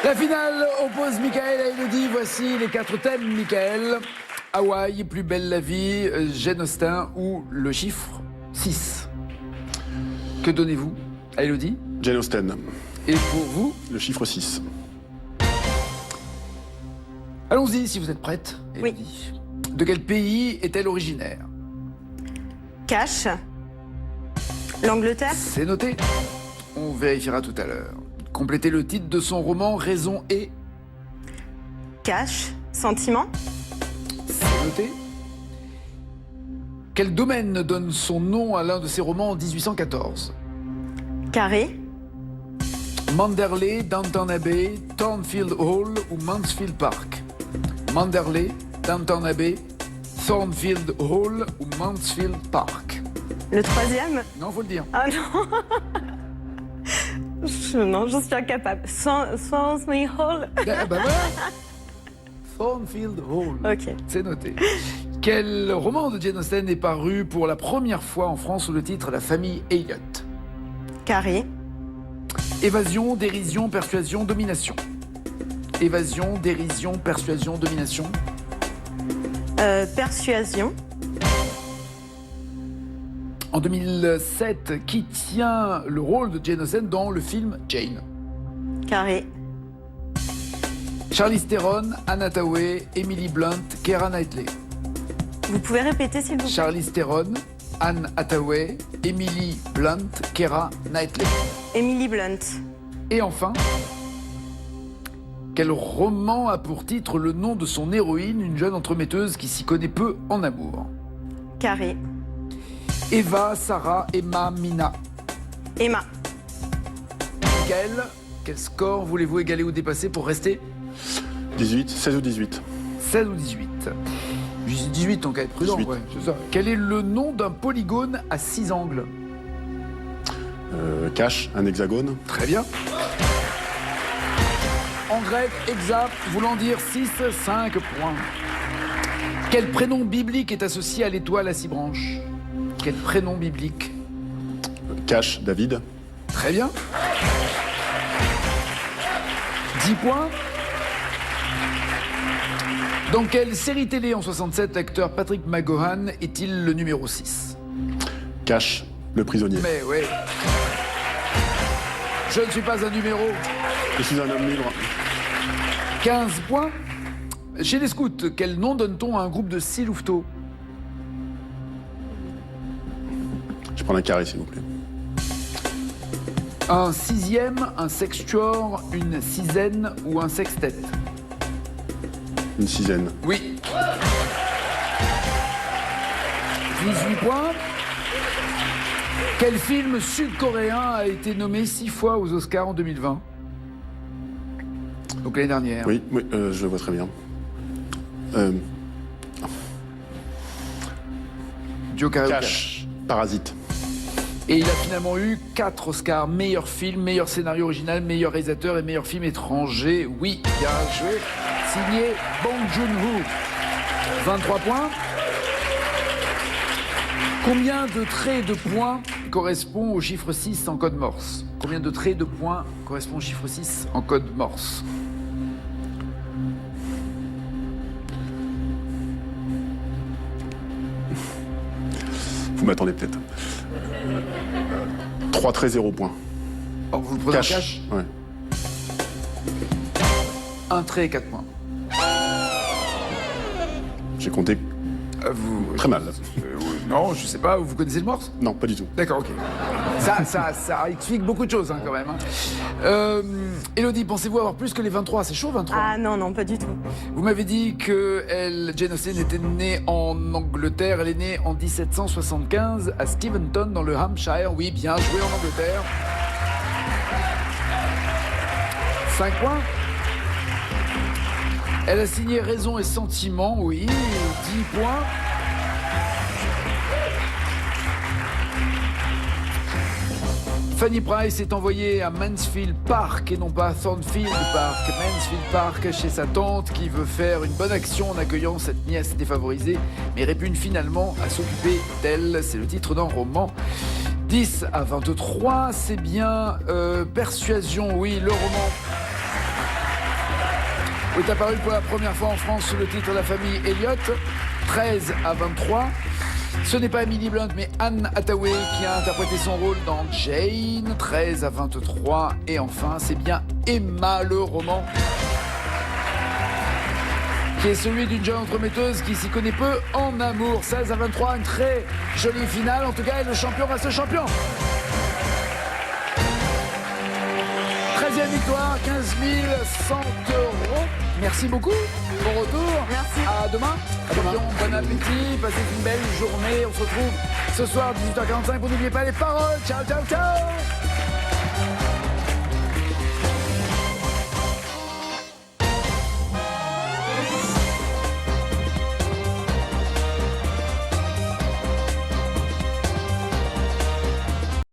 La finale oppose Michael à Elodie. Voici les 4 thèmes, Michael. Hawaï, Plus belle la vie, Jane Austen ou le chiffre 6. Que donnez-vous à Elodie? Jane Austen. Et pour vous? Le chiffre 6. Allons-y, si vous êtes prête, Elodie. Oui. De quel pays est-elle originaire? Cash. L'Angleterre. C'est noté. On vérifiera tout à l'heure. Complétez le titre de son roman Raison et... Cash. Sentiment. C'est noté. Quel domaine donne son nom à l'un de ses romans en 1814? Carré. Manderley, Downton Abbey, Thornfield Hall ou Mansfield Park? Manderley, Downton Abbey, Thornfield Hall ou Mansfield Park? Le troisième. Non, faut le dire. Ah non. Non, j'en suis incapable. Swansea Hall. Ah bah voilà. Thornfield Hall. Ok. C'est noté. Quel roman de Jane Austen est paru pour la première fois en France sous le titre La famille Elliot? Carré. Évasion, dérision, persuasion, domination. Évasion, dérision, persuasion, domination. Persuasion. En 2007, qui tient le rôle de Jane Austen dans le film Jane? Carré. Charlize Theron, Anne Hathaway, Emily Blunt, Keira Knightley. Vous pouvez répéter s'il vous plaît? Charlize Theron, Anne Hathaway, Emily Blunt, Keira Knightley. Emily Blunt. Et enfin, quel roman a pour titre le nom de son héroïne, une jeune entremetteuse qui s'y connaît peu en amour? Carré. Eva, Sarah, Emma, Mina. Emma. Michael, quel score voulez-vous égaler ou dépasser pour rester? 18, 16 ou 18. 16 ou 18? 18, donc à être prudent. 18. Ouais, c'est ça. Quel est le nom d'un polygone à 6 angles? Cash, un hexagone. Très bien. En grec, hexa, voulant dire 6, 5 points. Quel prénom biblique est associé à l'étoile à 6 branches? Quel prénom biblique? Cash, David. Très bien. 10 points. Dans quelle série télé en 67 l'acteur Patrick McGowan est-il le numéro 6? Cash, le prisonnier. Mais ouais. Je ne suis pas un numéro. Je suis un homme libre. 15 points. Chez les scouts, quel nom donne-t-on à un groupe de 6 louveteaux? Je prends un carré, s'il vous plaît. Un sixième, un sextuor, une sizaine ou un sextet? Une sizaine. Oui. 18 points. Quel film sud-coréen a été nommé 6 fois aux Oscars en 2020? Donc l'année dernière. Oui, oui, je le vois très bien. Joe Carey. Cash, Parasite. Et il a finalement eu 4 Oscars. Meilleur film, meilleur scénario original, meilleur réalisateur et meilleur film étranger. Oui, bien joué. Signé Bong Joon-ho. 23 points. Combien de traits de points correspond au chiffre 6 en code Morse? Combien de traits de points correspond au chiffre 6 en code Morse? Vous m'attendez peut-être. 3 traits, 0 points. Alors vous le prenez en cash? Ouais. 1 trait et 4 points. J'ai compté très mal. Non, je sais pas, vous connaissez le Morse? Non, pas du tout. D'accord, ok. Ça explique beaucoup de choses quand même. Élodie, pensez-vous avoir plus que les 23? C'est chaud 23? Ah non, non, pas du tout. Vous m'avez dit que Jane Austen était née en Angleterre. Elle est née en 1775 à Steventon dans le Hampshire. Oui, bien joué en Angleterre. 5 points. Elle a signé Raison et Sentiment, oui, 10 points. Fanny Price est envoyée à Mansfield Park et non pas à Thornfield Park. Mansfield Park chez sa tante qui veut faire une bonne action en accueillant cette nièce défavorisée, mais répugne finalement à s'occuper d'elle. C'est le titre d'un roman. 10 à 23, c'est bien Persuasion, oui, le roman est apparu pour la première fois en France sous le titre La famille Elliott, 13 à 23. Ce n'est pas Emily Blunt, mais Anne Hathaway qui a interprété son rôle dans Jane, 13 à 23. Et enfin, c'est bien Emma, le roman, qui est celui d'une jeune entremetteuse qui s'y connaît peu en amour. 16 à 23, une très jolie finale. En tout cas, le champion reste champion. 13e victoire, 15 100 €. Merci beaucoup. Bon retour. Merci. À demain. Bon appétit. Passez une belle journée. On se retrouve ce soir 18h45. Vous n'oubliez pas les paroles. Ciao, ciao, ciao.